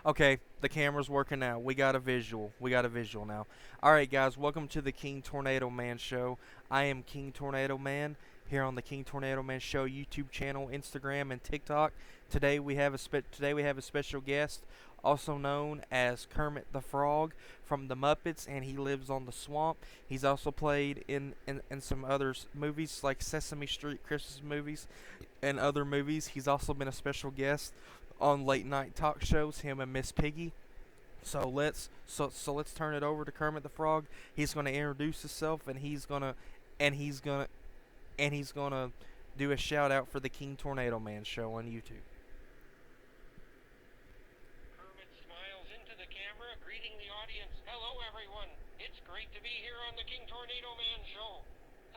Okay, the camera's working now. We got a visual. We got a visual now. All right, guys, welcome to the King Tornado Man show. I am King Tornado Man here on the King Tornado Man show YouTube channel, Instagram, and TikTok. Today we have a special guest, also known as Kermit the Frog from the Muppets, and he lives on the swamp. He's also played in some other movies like Sesame Street Christmas movies and other movies. He's also been a special guest on late night talk shows, him and Miss Piggy. So let's turn it over to Kermit the Frog. He's going to introduce himself, and he's gonna and he's gonna do a shout out for the King Tornado Man show on YouTube. Kermit smiles into the camera, greeting the audience. Hello, everyone. It's great to be here on the King Tornado Man show.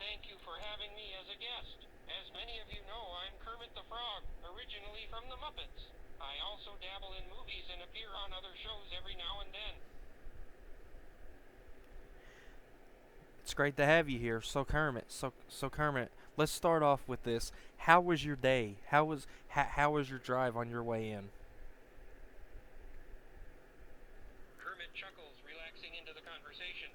Thank you for having me as a guest. As many of you know, I'm Kermit the Frog, originally from the Muppets. I also dabble in movies and appear on other shows every now and then. It's great to have you here. So Kermit, let's start off with this. How was your day? How was your drive on your way in? Kermit chuckles, relaxing into the conversation.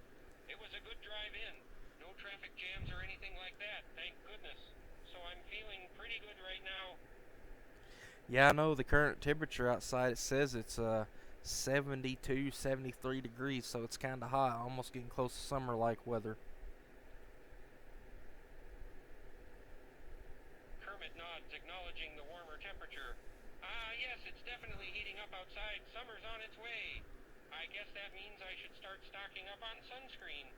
It was a good drive in. No traffic jams or anything like that, thank goodness. So I'm feeling pretty good right now. Yeah, I know the current temperature outside. It says it's 72, 73 degrees, so it's kind of hot, almost getting close to summer like weather. Kermit nods, acknowledging the warmer temperature. Ah, yes, it's definitely heating up outside. Summer's on its way. I guess that means I should start stocking up on sunscreen.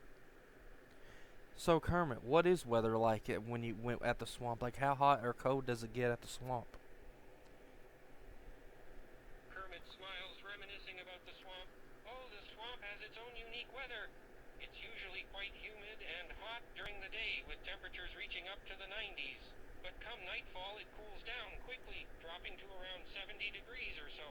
So Kermit, what is weather like when you went at the swamp? Like how hot or cold does it get at the swamp? Kermit smiles, reminiscing about the swamp. Oh, the swamp has its own unique weather. It's usually quite humid and hot during the day, with temperatures reaching up to the 90s. But come nightfall, it cools down quickly, dropping to around 70 degrees or so.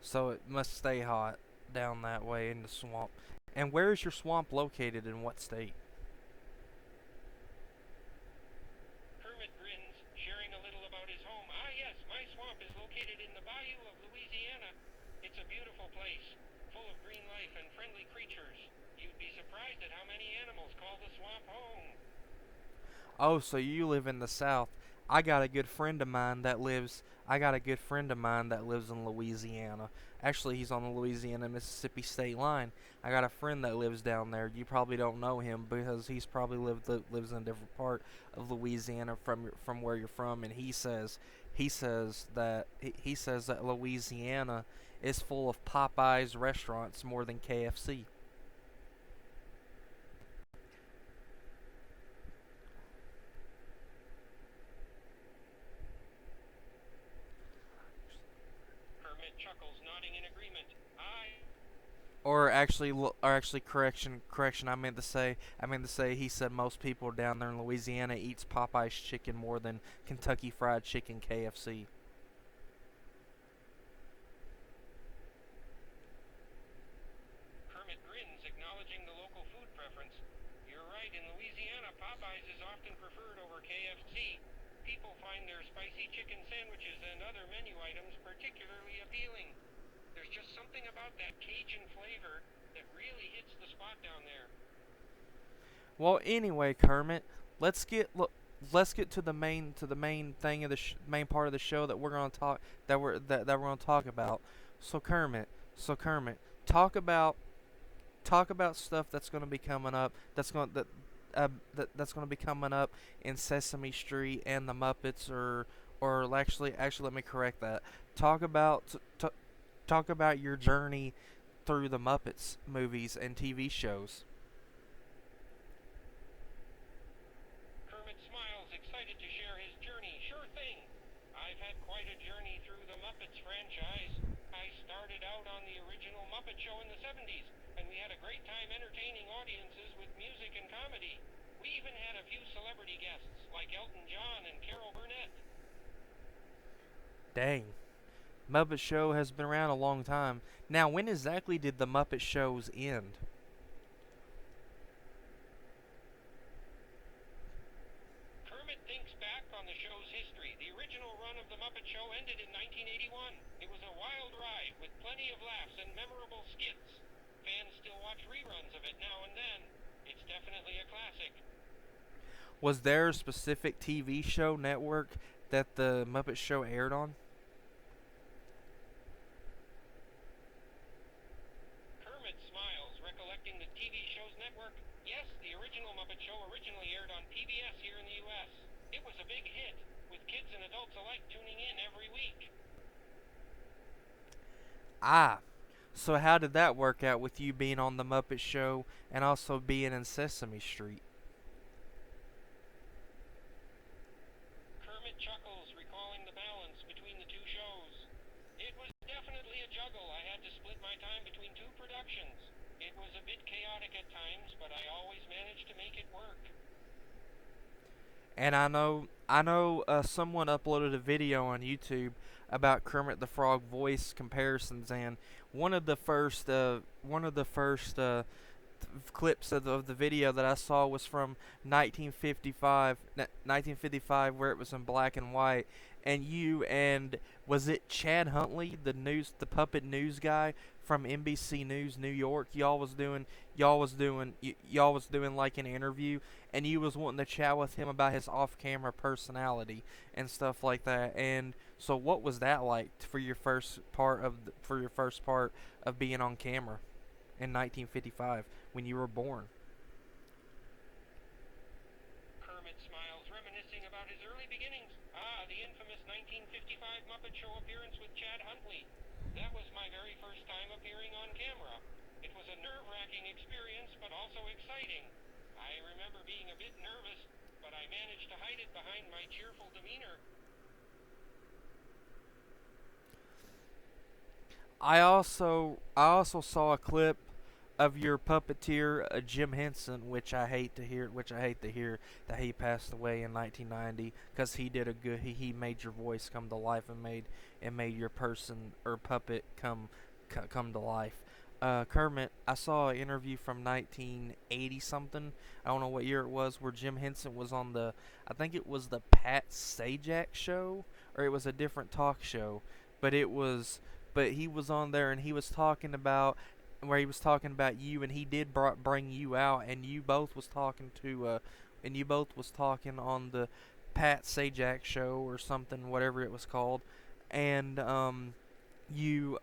So it must stay hot down that way in the swamp. And where is your swamp located, in what state? Kermit grins, sharing a little about his home. Ah, yes, my swamp is located in the bayou of Louisiana. It's a beautiful place, full of green life and friendly creatures. You'd be surprised at how many animals call the swamp home. Oh, so you live in the South. I got a good friend of mine that lives in Louisiana. Actually, he's on the Louisiana Mississippi state line. I got a friend that lives down there. You probably don't know him because he's probably lives in a different part of Louisiana from where you're from, and he says that Louisiana is full of Popeyes restaurants more than KFC. Kermit chuckles, nodding in agreement. Or actually, correction. I meant to say, he said most people down there in Louisiana eats Popeye's chicken more than Kentucky Fried Chicken (KFC). Kermit grins, acknowledging the local food preference. You're right, in Louisiana, Popeyes is often preferred over KFC. People find their spicy chicken sandwiches and other menu items particularly appealing. There's just something about that Cajun flavor that really hits the spot down there. Well, anyway, Kermit, let's get look. Let's get to the main thing of the main part of the show that we're gonna talk that we're gonna talk about. So Kermit, so Kermit, talk about talk about stuff that's gonna be coming up. That's gonna be coming up in Sesame Street and the Muppets, or actually let me correct that. Talk about t- talk about your journey through the Muppets movies and TV shows. Kermit smiles, excited to share his journey. Sure thing. I've had quite a journey through the Muppets franchise. I started out on the original Muppet Show in the 70s, and we had a great time entertaining audiences with music and comedy. We even had a few celebrity guests, like Elton John and Carol Burnett. Dang, Muppet Show has been around a long time. Now, when exactly did the Muppet shows end? Kermit thinks back on the show's history. The original run of The Muppet Show show ended in 1981. It was a wild ride with plenty of laughs and memorable skits. Fans still watch reruns of it now and then. It's definitely a classic. Was there a specific TV show network that the Muppet Show aired on? Kermit smiles, recollecting the TV show's network. Yes, the original Muppet Show originally aired on PBS here in the U.S. It was a big hit, with kids and adults alike tuning in every week. Ah, so how did that work out with you being on the Muppet Show and also being in Sesame Street? Kermit chuckles, recalling the balance between the two shows. It was definitely a juggle. I had to split my time between two productions. It was a bit chaotic at times, but I always managed to make it work. And someone uploaded a video on YouTube about Kermit the Frog voice comparisons, and one of the first clips of the video that I saw was from 1955, where it was in black and white, and was it Chad Huntley, the puppet news guy from NBC News New York? Y'all was doing like an interview, and you was wanting to chat with him about his off-camera personality and stuff like that. And so, what was that like for your first part of being on camera in 1955 when you were born? Kermit smiles, reminiscing about his early beginnings. Ah, the infamous 1955 Muppet Show appearance with Chad Huntley. That was my very first time appearing on camera. It was a nerve-wracking experience, but also exciting. I remember being a bit nervous, but I managed to hide it behind my cheerful demeanor. I also saw a clip of your puppeteer, Jim Henson, which I hate to hear that he passed away in 1990, because he did a good he made your voice come to life, and made your person or puppet come to life. Kermit, I saw an interview from 1980 something. I don't know what year it was, where Jim Henson was on I think it was the Pat Sajak show, or it was a different talk show, but he was on there, and he was talking about you, and he did bring you out, and you both was talking on the Pat Sajak show or something, whatever it was called, and you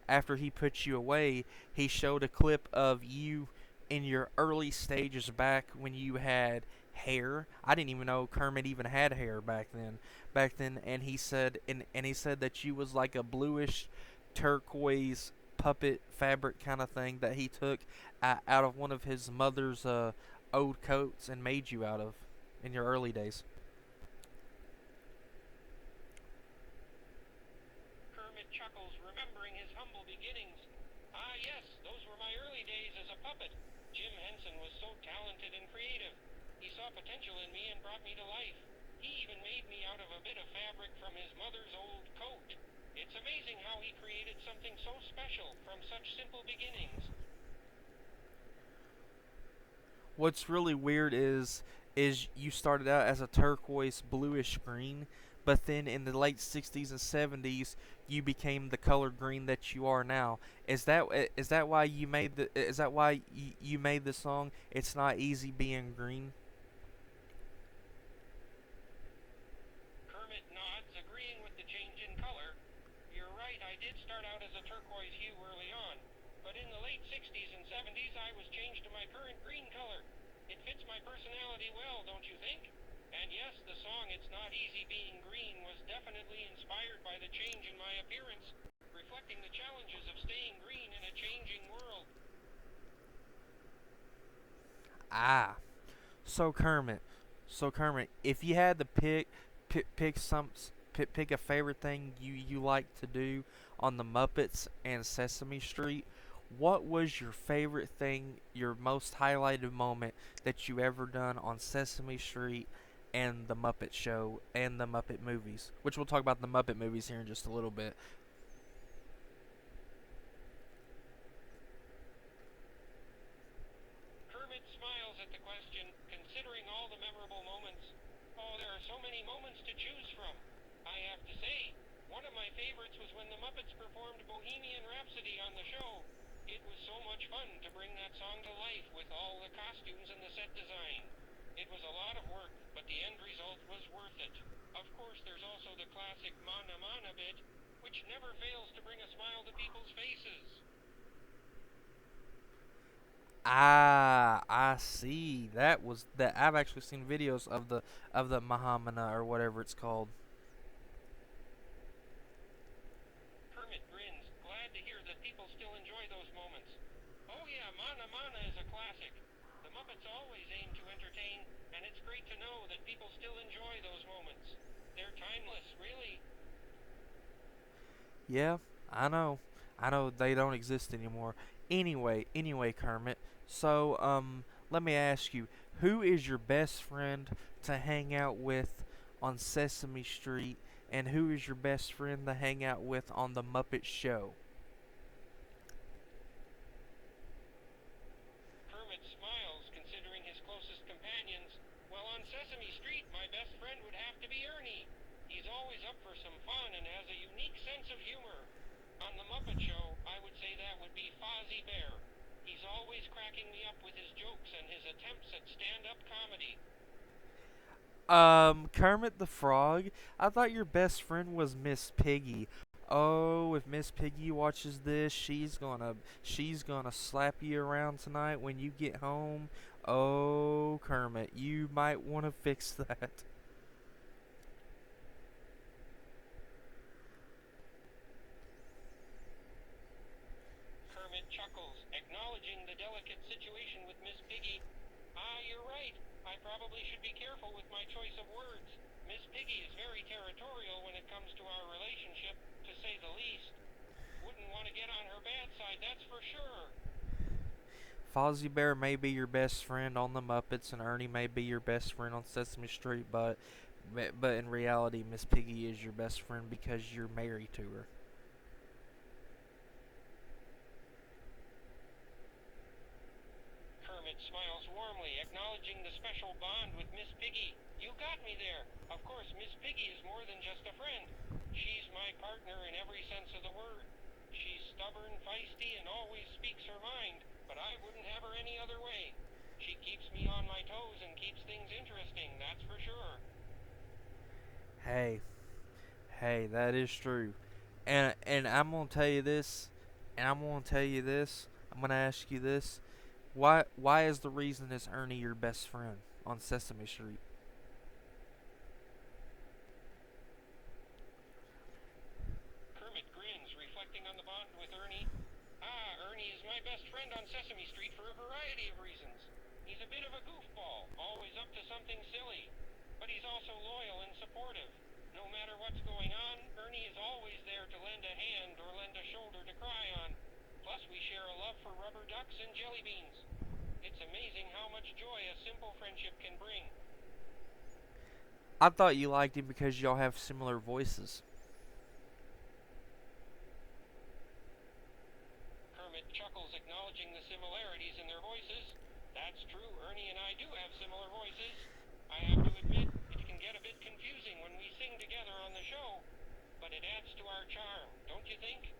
after he put you away, he showed a clip of you in your early stages back when you had hair. I didn't even know Kermit even had hair back then, and he said that you was like a bluish turquoise puppet fabric kind of thing that he took out of one of his mother's old coats and made you out of in your early days. Kermit chuckles, remembering his humble beginnings. Ah, yes, those were my early days as a puppet. Jim Henson was so talented and creative. He saw potential in me and brought me to life. He even made me out of a bit of fabric from his mother's old coat. It's amazing how he created something so special from such simple beginnings. What's really weird is you started out as a turquoise bluish green, but then in the late 60s and 70s you became the color green that you are now. Is that why you made the song It's Not Easy Being Green? Kermit nods, agreeing with the change in color. You're right, I did start out as a turquoise hue early on, but in the late 60s and 70s I was changed to my current green color. It fits my personality well, don't you think? And yes, the song It's Not Easy Being Green was definitely inspired by the change in my appearance, reflecting the challenges of staying green in a changing world. Ah, so Kermit, if you had to pick a favorite thing you like to do on the Muppets and Sesame Street, what was your favorite thing, your most highlighted moment that you ever done on Sesame Street and the Muppet Show and the Muppet movies? Which we'll talk about the Muppet movies here in just a little bit. Kermit smiles at the question, considering all the memorable moments. Oh, there are so many moments to choose from. I have to say, when the Muppets performed Bohemian Rhapsody on the show. It was so much fun to bring that song to life with all the costumes and the set design. It was a lot of work, but the end result was worth it. Of course, there's also the classic Mana Mana bit, which never fails to bring a smile to people's faces. Ah, I see. That was that. I've actually seen videos of the Mahamana or whatever it's called. Kermit grins, glad to hear that people still enjoy those moments. Oh yeah, Mana Mana is a classic. The Muppets always aim to entertain, and it's great to know that people still enjoy those moments. They're timeless, really. Yeah, I know. I know they don't exist anymore. Anyway, Kermit. So, let me ask you, who is your best friend to hang out with on Sesame Street, and who is your best friend to hang out with on the Muppet Show? Kermit smiles, considering his closest companions. Well, on Sesame Street, my best friend would have to be Ernie. He's always up for some fun and has a unique sense of humor. On the Muppet Show, I would say that would be Fozzie Bear. He's always cracking me up with his jokes and his attempts at stand-up comedy. Kermit the Frog. I thought your best friend was Miss Piggy. Oh, if Miss Piggy watches this, she's gonna slap you around tonight when you get home. Oh, Kermit, you might want to fix that. Kermit chuckles, acknowledging the delicate situation with Miss Piggy. Ah, you're right. I probably should be careful with my choice of words. Miss Piggy is very territorial when it comes to our relationship, to say the least. Wouldn't want to get on her bad side, that's for sure. Fozzie Bear may be your best friend on the Muppets, and Ernie may be your best friend on Sesame Street, but in reality, Miss Piggy is your best friend because you're married to her. Kermit smiles warmly, acknowledging the special bond with Miss Piggy. You got me there. Of course, Miss Piggy is more than just a friend. She's my partner in every sense of the word. She's stubborn, feisty, and always speaks her mind, but I wouldn't have her any other way. She keeps me on my toes and keeps things interesting, that's for sure. Hey, hey, that is true. And I'm gonna tell you this, and I'm gonna tell you this. I'm gonna ask you this. Why is the reason is Ernie your best friend on Sesame Street? Kermit grins, reflecting on the bond with Ernie. Ah, Ernie is my best friend on Sesame Street for a variety of reasons. He's a bit of a goofball, always up to something silly. But he's also loyal and supportive. No matter what's going on, Ernie is always there to lend a hand or lend a shoulder to cry on. Plus, we share a love for rubber ducks and jelly beans. It's amazing how much joy a simple friendship can bring. I thought you liked him because y'all have similar voices. Kermit chuckles, acknowledging the similarities in their voices. That's true, Ernie and I do have similar voices. I have to admit, it can get a bit confusing when we sing together on the show, but it adds to our charm, don't you think?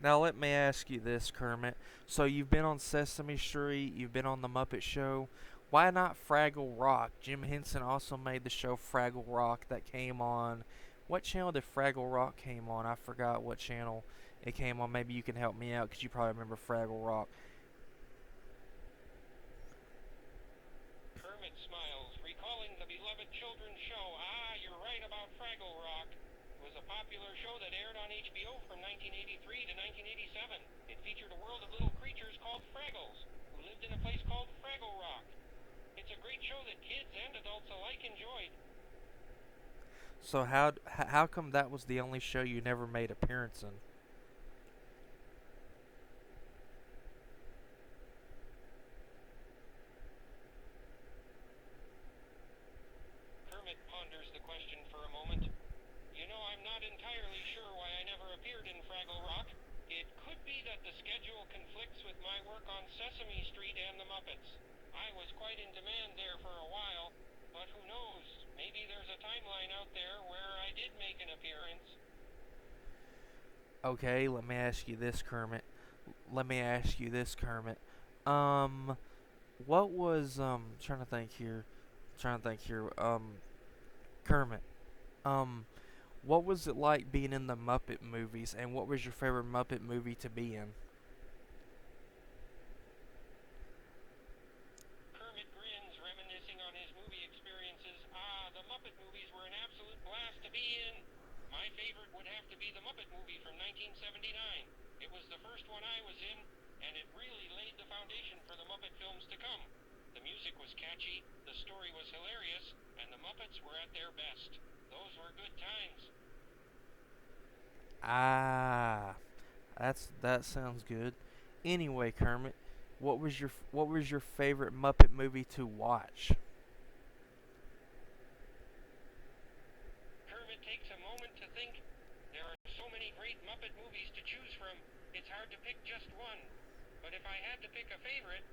Now let me ask you this, Kermit. So you've been on Sesame Street, you've been on the Muppet Show. Why not Fraggle Rock? Jim Henson also made the show Fraggle Rock that came on. What channel did Fraggle Rock came on? I forgot what channel it came on. Maybe you can help me out because you probably remember Fraggle Rock. Kermit smiles, recalling the beloved children's show. Ah, you're right about Fraggle Rock. It was a popular show that aired on HBO from 1983 to 1987. It featured a world of little creatures called Fraggles, who lived in a place called Fraggle Rock. It's a great show that kids and adults alike enjoyed. So how come that was the only show you never made appearance in? Kermit ponders the question for a moment. You know, I'm not entirely sure why I never appeared in Fraggle Rock. It could be that the schedule conflicts with my work on Sesame Street and the Muppets. I was quite in demand there for a while, but who knows? Maybe there's a timeline out there where I did make an appearance. Okay, let me ask you this, Kermit. Let me ask you this, Kermit. Um, what was trying to think here. Trying to think here. Kermit. Um, what was it like being in the Muppet movies, and what was your favorite Muppet movie to be in? Kermit grins, reminiscing on his movie experiences. The Muppet movies were an absolute blast to be in. My favorite would have to be the Muppet movie from 1979. It was the first one I was in, and it really laid the foundation for the Muppet films to come. The music was catchy, the story was hilarious, and the Muppets were at their best. Those were good times. Ah, that sounds good. Anyway, Kermit, what was your favorite Muppet movie to watch? Kermit takes a moment to think. There are so many great Muppet movies to choose from, it's hard to pick just one. But if I had to pick a favorite,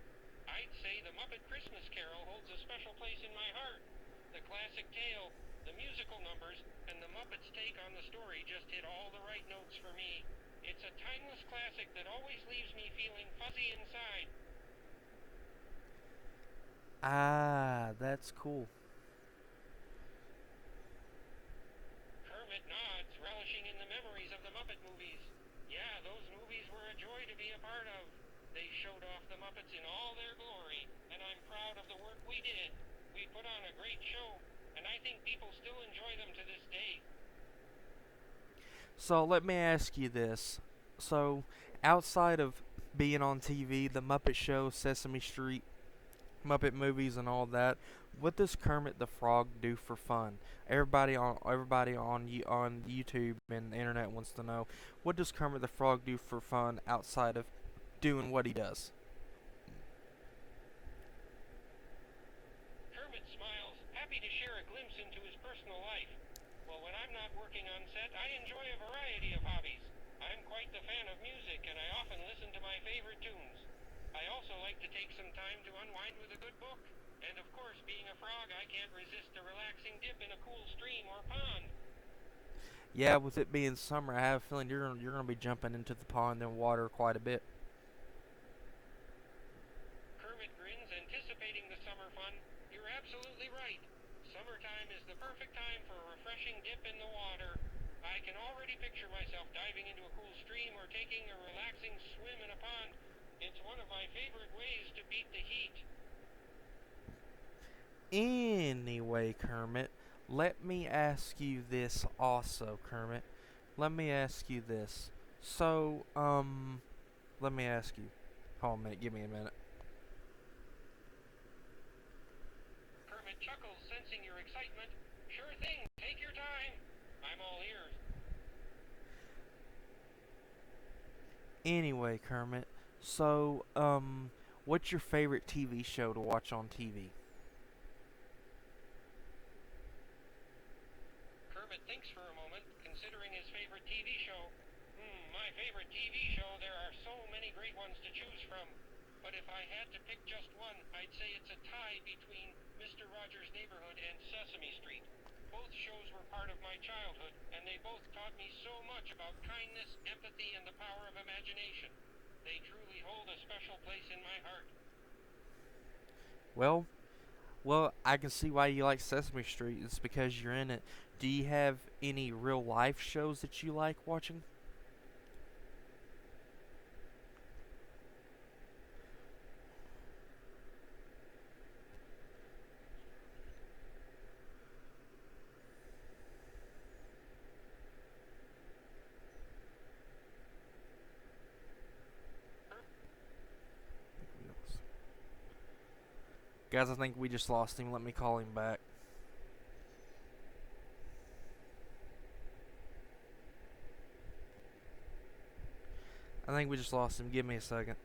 I'd say The Muppet Christmas Carol holds a special place in my heart. The classic tale, the musical numbers, and the Muppets' take on the story just hit all the right notes for me. It's a timeless classic that always leaves me feeling fuzzy inside. Ah, that's cool. Kermit nods, relishing in the memories of the Muppet movies. Yeah, those movies were a joy to be a part of. They showed off the Muppets in all their glory, and I'm proud of the work we did. We put on a great show, and I think people still enjoy them to this day. So let me ask you this. So, outside of being on TV, the Muppet Show, Sesame Street, Muppet movies, and all that, what does Kermit the Frog do for fun? Everybody on YouTube and the internet wants to know, what does Kermit the Frog do for fun outside of doing what he does? Kermit smiles, happy to share a glimpse into his personal life. Well, when I'm not working on set, I enjoy a variety of hobbies. I'm quite the fan of music, and I often listen to my favorite tunes. I also like to take some time to unwind with a good book. And of course, being a frog, I can't resist a relaxing dip in a cool stream or pond. Yeah, with it being summer, I have a feeling you're gonna be jumping into the pond and water quite a bit. Kermit grins, anticipating the summer fun. You're absolutely right. Summertime is the perfect time for a refreshing dip in the water. I can already picture myself diving into a cool stream or taking a relaxing swim in a pond. It's one of my favorite ways to beat the heat. Anyway, Kermit, let me ask you this also, Kermit. Let me ask you this. So, let me ask you. Hold on a minute, give me a minute. Kermit chuckles, sensing your excitement. Sure thing, take your time. I'm all ears. Anyway, Kermit, so, what's your favorite TV show to watch on TV? Kermit thinks for a moment, considering his favorite TV show. My favorite TV show, there are so many great ones to choose from. But if I had to pick just one, I'd say it's a tie between Mr. Rogers' Neighborhood and Sesame Street. Both shows were part of my childhood, and they both taught me so much about kindness, empathy, and the power of imagination. They truly hold a special place in my heart. Well, I can see why you like Sesame Street. It's because you're in it. Do you have any real life shows that you like watching? Guys, I think we just lost him. Let me call him back. I think we just lost him. Give me a second.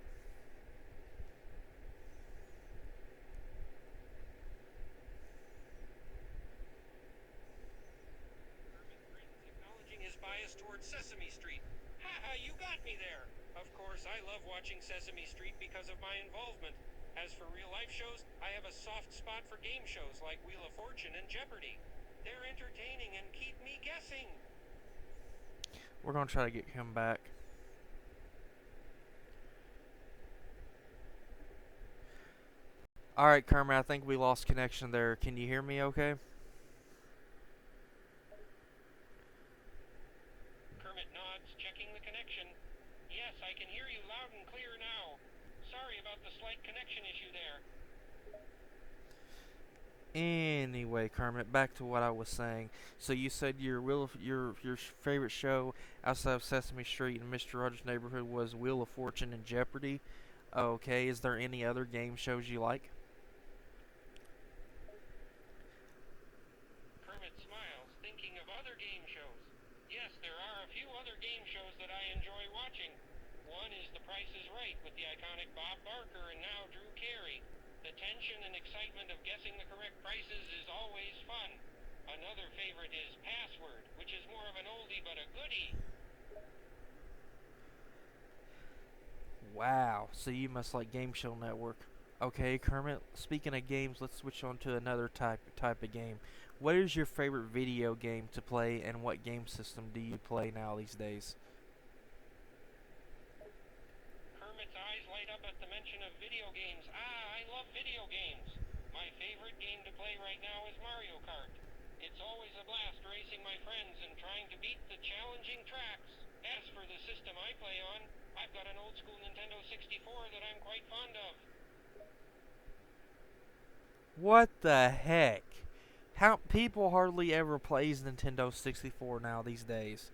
Acknowledging his bias towards Sesame Street. Haha, you got me there. Of course, I love watching Sesame Street because of my involvement. As for real life shows, I have a soft spot for game shows like Wheel of Fortune and Jeopardy. They're entertaining and keep me guessing. We're gonna try to get him back. All right, Kermit. I think we lost connection there. Can you hear me? Okay. Kermit nods, checking the connection. Yes, I can hear you loud and clear now. Sorry about the slight connection issue there. Anyway, Kermit, back to what I was saying. So you said your favorite show outside of Sesame Street and Mister Rogers' Neighborhood was Wheel of Fortune and Jeopardy. Okay, is there any other game shows you like? Kermit smiles, thinking of other game shows. Yes, there are a few other game shows that I enjoy watching. One is The Price is Right with the iconic Bob Barker and now Drew Carey. The tension and excitement of guessing the correct prices is always fun. Another favorite is Password, which is more of an oldie but a goodie. Wow, so you must like Game Show Network. Okay, Kermit, speaking of games, let's switch on to another type of game. What is your favorite video game to play and what game system do you play now these days? Kermit's eyes light up at the mention of video games. I love video games. My favorite game to play right now is Mario Kart. It's always a blast racing my friends and trying to beat the challenging tracks. As for the system I play on, I've got an old school Nintendo 64 that I'm quite fond of. What the heck? How people hardly ever plays Nintendo 64 now these days.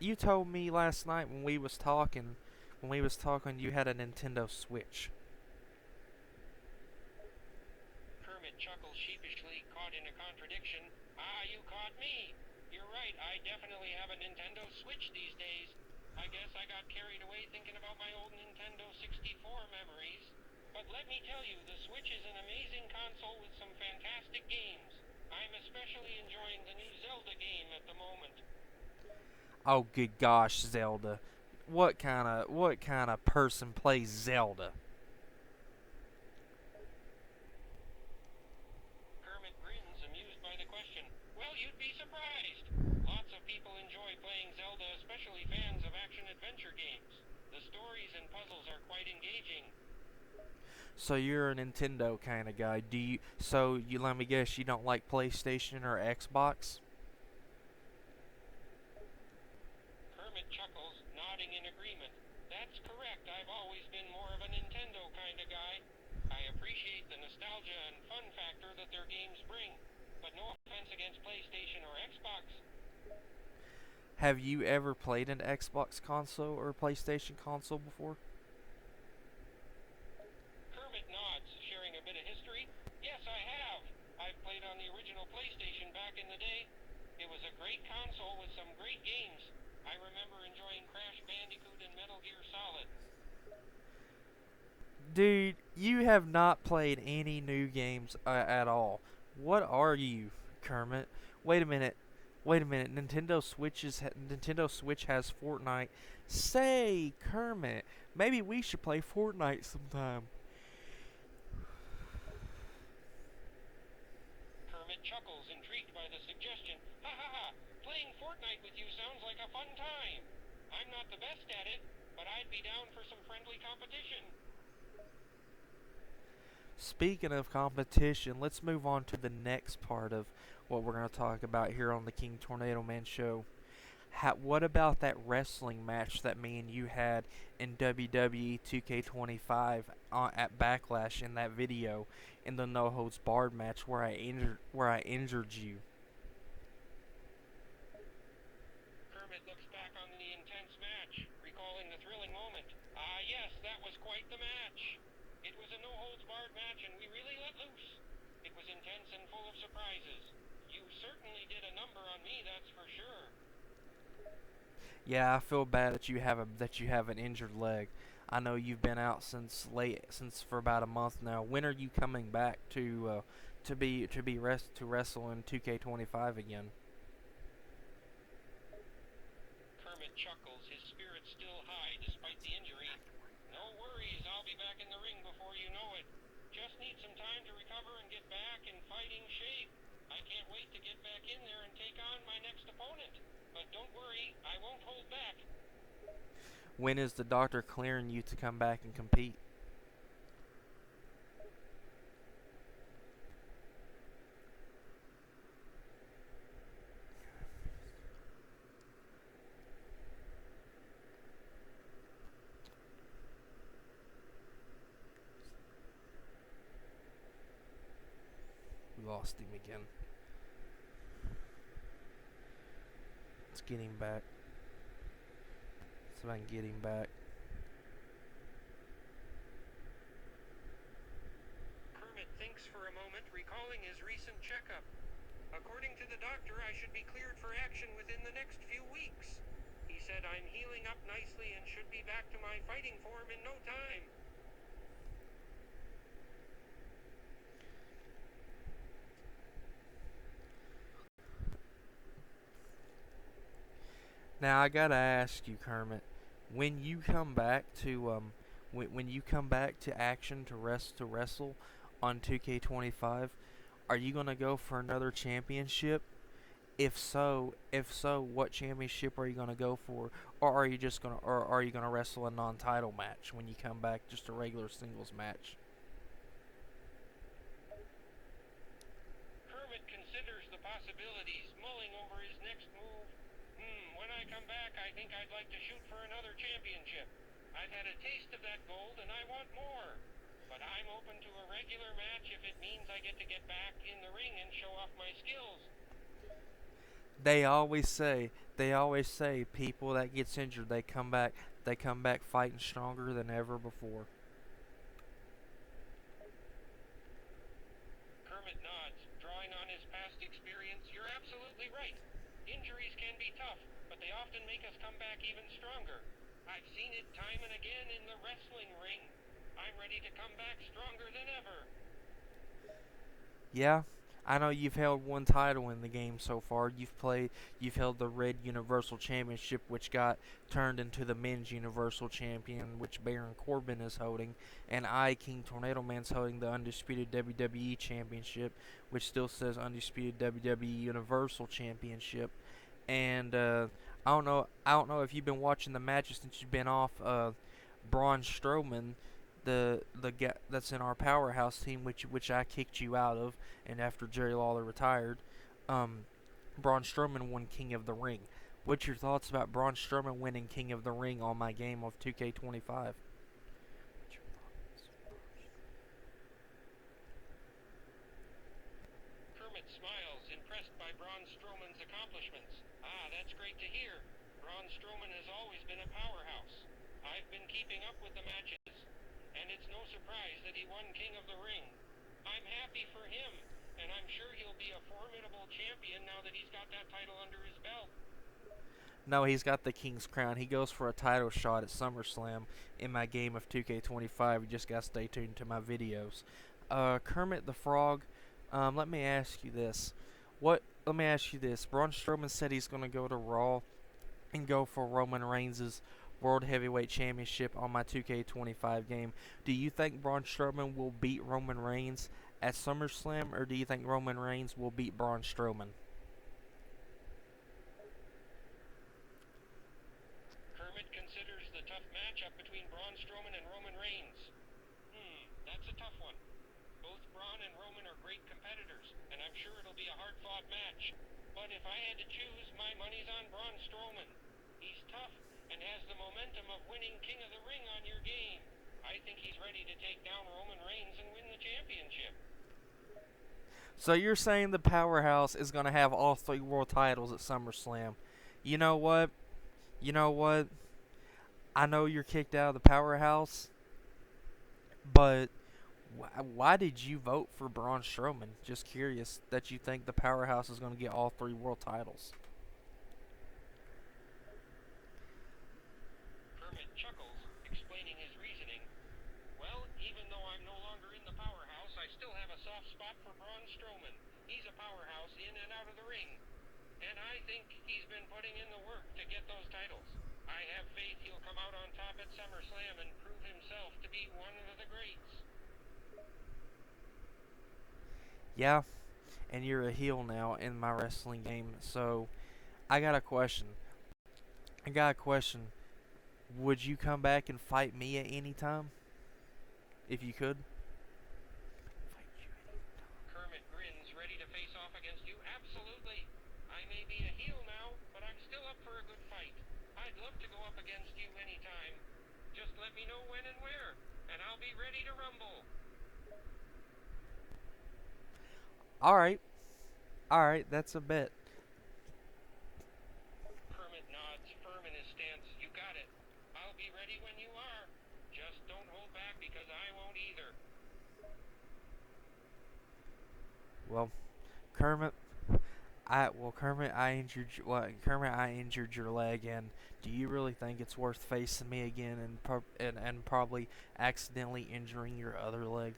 You told me last night when we was talking you had a Nintendo Switch. Kermit chuckles sheepishly, caught in a contradiction. You caught me. You're right, I definitely have a Nintendo Switch these days. I guess I got carried away thinking about my old Nintendo 64 memories. But let me tell you, the Switch is an amazing console with some fantastic games. I'm especially enjoying the new Zelda game at the moment. Oh good gosh, Zelda. What kind of person plays Zelda? Kermit grins, amused by the question. Well, you'd be surprised. Lots of people enjoy playing Zelda, especially fans of action-adventure games. The stories and puzzles are quite engaging. So you're a Nintendo kind of guy. You let me guess you don't like PlayStation or Xbox? Kermit chuckles, nodding in agreement. That's correct. I've always been more of a Nintendo kind of guy. I appreciate the nostalgia and fun factor that their games bring, but no offense against PlayStation or Xbox. Have you ever played an Xbox console or PlayStation console before? Kermit nods, sharing a bit of history. Yes, I have. I've played on the original PlayStation back in the day. It was a great console with some great games. I remember enjoying Crash Bandicoot and Metal Gear Solid. Dude, you have not played any new games at all. What are you, Kermit? Wait a minute. Wait a minute. Nintendo Switch has Fortnite. Say, Kermit, maybe we should play Fortnite sometime. Kermit chuckles, intrigued by the suggestion. Ha ha ha! Playing Fortnite with you sounds like a fun time. I'm not the best at it, but I'd be down for some friendly competition. Speaking of competition, let's move on to the next part of what we're going to talk about here on the King Tornado Man show. What about that wrestling match that me and you had in WWE 2K25 at Backlash in that video in the No Holds Barred match where I injured you? Kermit looks back on the intense match, recalling the thrilling moment. Yes, that was quite the match. It was a no-holds-barred match, and we really let loose. It was intense and full of surprises. You certainly did a number on me, that's for sure. Yeah, I feel bad that you have an injured leg. I know you've been out since for about a month now. When are you coming back to wrestle in 2K25 again? Kermit chuckles, his spirits still high despite the injury. No worries, I'll be back in the ring before you know it. Just need some time to recover and get back in fighting shape. I can't wait to get back in there and take on my next opponent. But don't worry, I won't hold When is the doctor clearing you to come back and compete? We lost him again. Let's get him back. See if I can get him back. Kermit thinks for a moment, recalling his recent checkup. According to the doctor, I should be cleared for action within the next few weeks. He said I'm healing up nicely and should be back to my fighting form in no time. Now I gotta ask you, Kermit, when you come back to when you come back to action to wrestle on 2K25, are you gonna go for another championship? If so, what championship are you gonna go for, or are you gonna wrestle a non-title match when you come back, just a regular singles match? Kermit considers the possibilities, mulling over his next move. When I come back, I think I'd like to shoot for another championship. I've had a taste of that gold and I want more. But I'm open to a regular match if it means I get to get back in the ring and show off my skills. They always say people that gets injured, they come back fighting stronger than ever before. Kermit nods, drawing on his past experience. You're absolutely right. Injuries can be tough, but they often make us come back even stronger. I've seen it time and again in the wrestling ring. I'm ready to come back stronger than ever. Yeah, I know you've held one title in the game so far. You've held the Red Universal Championship, which got turned into the Men's Universal Champion, which Baron Corbin is holding, and I, King Tornado Man's holding the Undisputed WWE Championship, which still says Undisputed WWE Universal Championship. And I don't know if you've been watching the matches since you've been off. Braun Strowman, the guy that's in our powerhouse team, which I kicked you out of, and after Jerry Lawler retired, um, Braun Strowman won King of the Ring. What's your thoughts about Braun Strowman winning King of the Ring on my game of 2K25? Kermit smiles, impressed by Braun Strowman's accomplishments. Ah, that's great to hear. Braun Strowman has always been a powerhouse. I've been keeping up with the matches, and it's no surprise that he won King of the Ring. I'm happy for him, and I'm sure he'll be a formidable champion now that he's got that title under his belt. No, he's got the King's Crown. He goes for a title shot at SummerSlam in my game of 2K25. You just gotta stay tuned to my videos. Kermit the Frog, let me ask you this. Let me ask you this. Braun Strowman said he's gonna go to Raw and go for Roman Reigns' World Heavyweight Championship on my 2K25 game. Do you think Braun Strowman will beat Roman Reigns at SummerSlam, or do you think Roman Reigns will beat Braun Strowman? Kermit considers the tough matchup between Braun Strowman and Roman Reigns. That's a tough one. Both Braun and Roman are great competitors, and I'm sure it'll be a hard-fought match. But if I had to choose, my money's on Braun Strowman. He's tough and has the momentum of winning King of the Ring on your game. I think he's ready to take down Roman Reigns and win the championship. So you're saying the Powerhouse is going to have all three world titles at SummerSlam. You know what? You know what? I know you're kicked out of the Powerhouse, but why did you vote for Braun Strowman? Just curious that you think the Powerhouse is going to get all three world titles. Kermit chuckles, explaining his reasoning. Well, even though I'm no longer in the powerhouse, I still have a soft spot for Braun Strowman. He's a powerhouse in and out of the ring. And I think he's been putting in the work to get those titles. I have faith he'll come out on top at SummerSlam and prove himself to be one of the greats. Yeah, and you're a heel now in my wrestling game. So I got a question. I got a question. would you come back and fight me at any time if you could? Kermit grins, ready to face off against you. Absolutely. I may be a heel now, but I'm still up for a good fight. I'd love to go up against you anytime. Just let me know when and where, and I'll be ready to rumble. All right. All right, that's a bet. Kermit nods, firm in his stance. You got it. I'll be ready when you are. Just don't hold back because I won't either. Well, Kermit, Kermit, I injured your leg, and do you really think it's worth facing me again and probably accidentally injuring your other leg?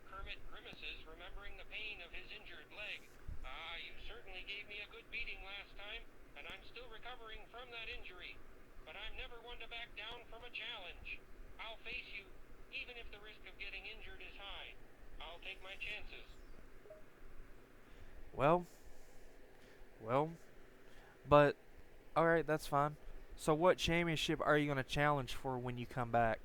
Kermit grimaces, remembering the pain of his injured leg. Ah, you certainly gave me a good beating last time, and I'm still recovering from that injury. But I'm never one to back down from a challenge. I'll face you, even if the risk of getting injured is high. I'll take my chances. Well, well, but all right, that's fine. So, what championship are you going to challenge for when you come back?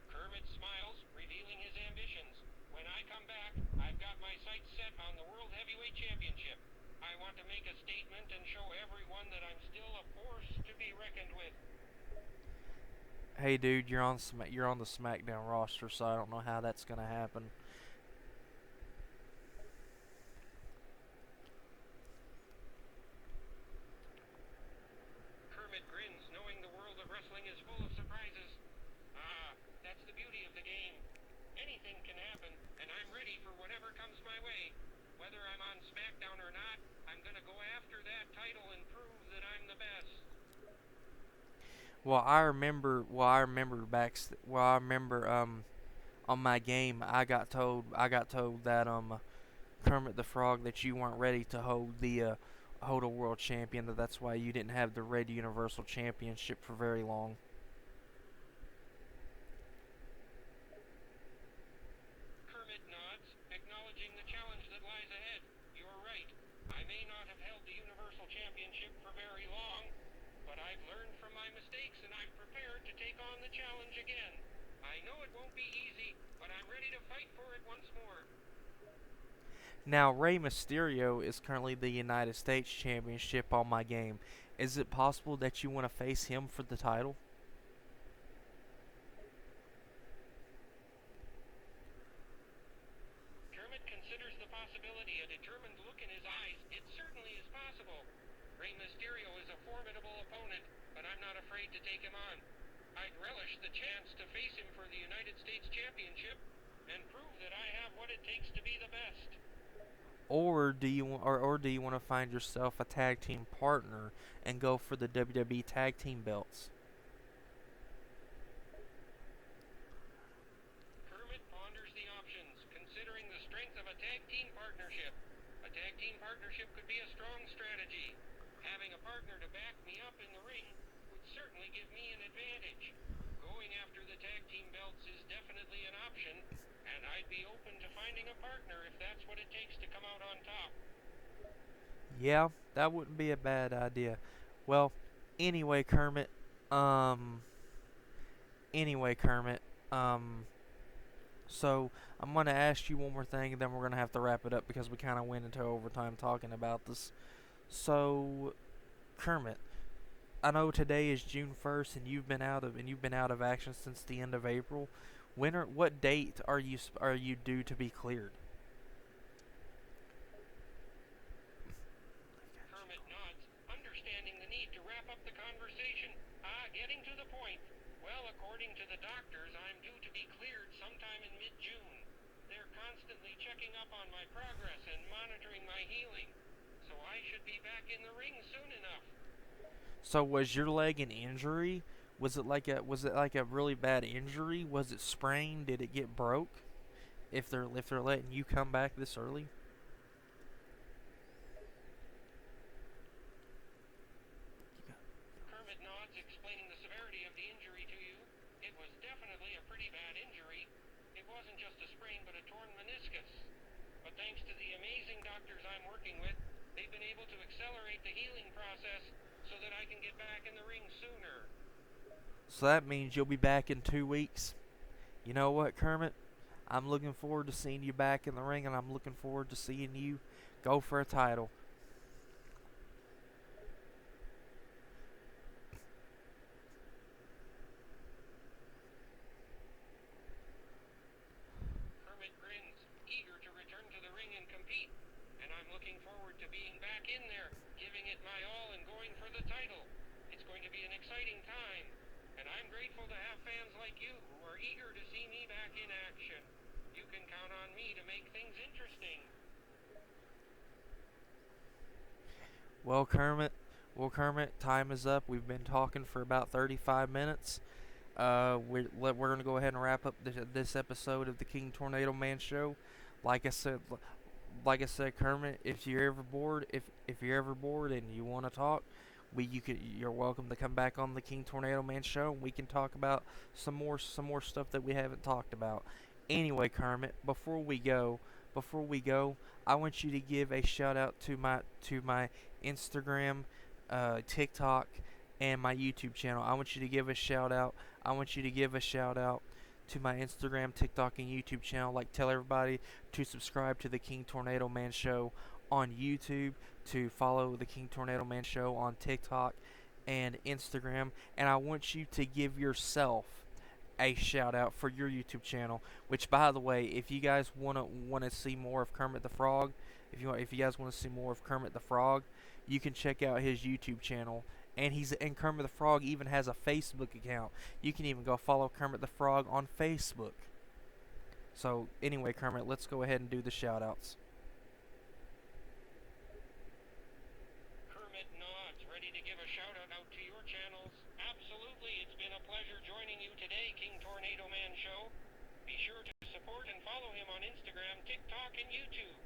Kermit smiles, revealing his ambitions. When I come back, I've got my sights set on the World Heavyweight Championship. I want to make a statement and show everyone that I'm still a force to be reckoned with. Hey, dude, you're on the SmackDown roster, so I don't know how that's going to happen. Kermit grins, knowing the world of wrestling is full of surprises. Ah, that's the beauty of the game. Anything can happen, and I'm ready for whatever comes my way. Whether I'm on SmackDown or not, I'm gonna go after that title and prove that I'm the best. I remember on my game, I got told that Kermit the Frog that you weren't ready to hold a world champion. That's why you didn't have the Red Universal Championship for very long. Kermit nods, acknowledging the challenge that lies ahead. You're right. I may not have held the Universal Championship for very long, but I've learned from my mistakes and I'm prepared to take on the challenge again. I know it won't be easy, but I'm ready to fight for it once more. Now, Rey Mysterio is currently the United States Championship on my game. Is it possible that you want to face him for the title? Kermit considers the possibility, a determined look in his eyes. It certainly is possible. Rey Mysterio is a formidable opponent, but I'm not afraid to take him on. I'd relish the chance to face him for the United States Championship and prove that I have what it takes to be the best. Or do you want to find yourself a tag team partner and go for the WWE tag team belts? Kermit ponders the options, considering the strength of a tag team partnership. A tag team partnership could be a strong strategy. Having a partner to back me up in the ring would certainly give me an advantage. Going after the tag team belts is definitely an option, and I'd be open to finding a partner if that's what it takes to come out on top. Yeah, that wouldn't be a bad idea. Well, anyway, Kermit. Um. Anyway, Kermit. Um. So I'm gonna ask you one more thing, and then we're gonna have to wrap it up because we kind of went into overtime talking about this. So, Kermit, I know today is June 1st, and you've been out of action since the end of April. What date are you due to be cleared? Kermit nods, understanding the need to wrap up the conversation. Getting to the point. Well, according to the doctors, I'm due to be cleared sometime in mid-June. They're constantly checking up on my progress and monitoring my healing, so I should be back in the ring soon enough. So was your leg an injury? Was it like a really bad injury? Was it sprained? Did it get broke? If they're letting you come back this early? Kermit nods, explaining the severity of the injury to you. It was definitely a pretty bad injury. It wasn't just a sprain, but a torn meniscus. But thanks to the amazing doctors I'm working with, they've been able to accelerate the healing process so that I can get back in the ring sooner. So that means you'll be back in 2 weeks. You know what, Kermit? I'm looking forward to seeing you back in the ring, and I'm looking forward to seeing you go for a title. Kermit grins, eager to return to the ring and compete. And I'm looking forward to being back in there, giving it my all and going for the title. It's going to be an exciting time. And I'm grateful to have fans like you who are eager to see me back in action. You can count on me to make things interesting. Well, Kermit, time is up. We've been talking for about 35 minutes. We're going to go ahead and wrap up this episode of the King Tornado Man Show. Like I said, Kermit, if you're ever bored, if you're ever bored and you want to talk, you're welcome to come back on the King Tornado Man Show, and we can talk about some more stuff that we haven't talked about. Anyway, Kermit, before we go, I want you to give a shout out to my Instagram, TikTok, and my YouTube channel. I want you to give a shout out. I want you to give a shout out to my Instagram, TikTok, and YouTube channel. Like, tell everybody to subscribe to the King Tornado Man Show on YouTube, to follow the King Tornado Man Show on TikTok and Instagram, and I want you to give yourself a shout out for your YouTube channel. Which, by the way, if you guys wanna see more of Kermit the Frog, if you guys want to see more of Kermit the Frog, you can check out his YouTube channel. And Kermit the Frog even has a Facebook account. You can even go follow Kermit the Frog on Facebook. So anyway, Kermit, let's go ahead and do the shout outs. Kermit nods, ready to give a shout out to your channels. Absolutely, it's been a pleasure joining you today, King Tornado Man Show. Be sure to support and follow him on Instagram, TikTok, and YouTube.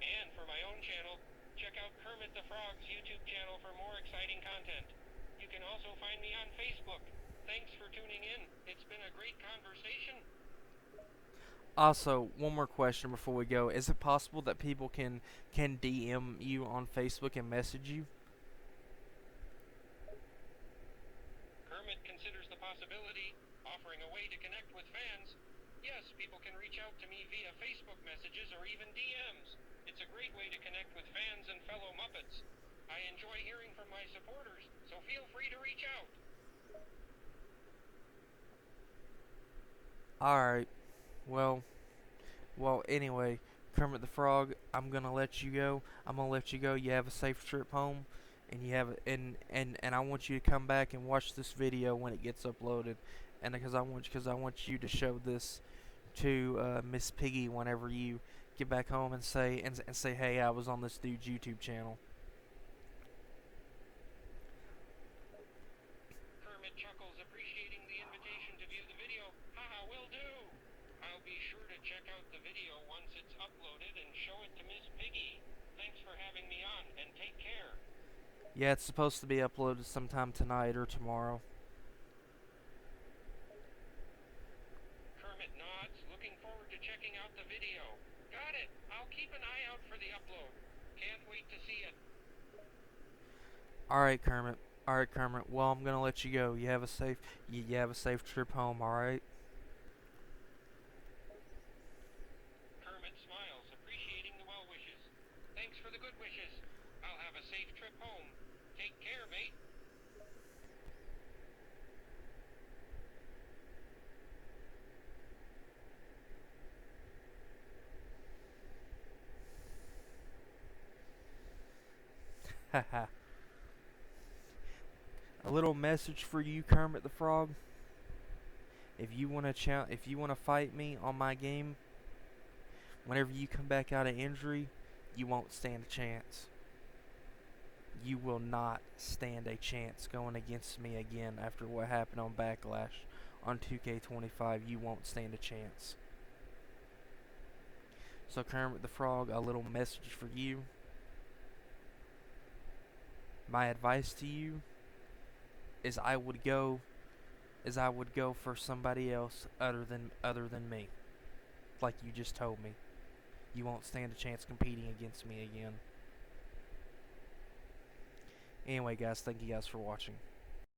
And for my own channel, check out Kermit the Frog's YouTube channel for more exciting content. You can also find me on Facebook. Thanks for tuning in. It's been a great conversation. Also, one more question before we go: is it possible that people can DM you on Facebook and message you? Kermit considers the possibility, offering a way to connect with fans. Yes, people can reach out to me via Facebook messages or even DMs. It's a great way to connect with fans and fellow Muppets. I enjoy hearing from my supporters, so feel free to reach out. Alright. Well, anyway, Kermit the Frog, I'm gonna let you go. You have a safe trip home, and I want you to come back and watch this video when it gets uploaded, and because I want you to show this to Miss Piggy whenever you get back home, and say hey, I was on this dude's YouTube channel. Kermit chuckles, appreciating the invitation to view the video. Haha, will do. I'll be sure to check out the video once it's uploaded and show it to Miss Piggy. Thanks for having me on, and take care. Yeah, it's supposed to be uploaded sometime tonight or tomorrow. Kermit nods, looking forward to checking out the video. Got it. I'll keep an eye out for the upload. Can't wait to see it. Alright, Kermit. Well, I'm gonna let you go. You have a safe trip home, alright? Kermit smiles, appreciating the well wishes. Thanks for the good wishes. I'll have a safe trip home. Take care, mate. Haha. A little message for you, Kermit the Frog. If you wanna fight me on my game, whenever you come back out of injury, you won't stand a chance. You will not stand a chance going against me again after what happened on Backlash on 2K25. You won't stand a chance. So, Kermit the Frog, a little message for you. My advice to you is I would go for somebody else other than me, like you just told me. you won't stand a chance competing against me again. Anyway, guys, thank you guys for watching.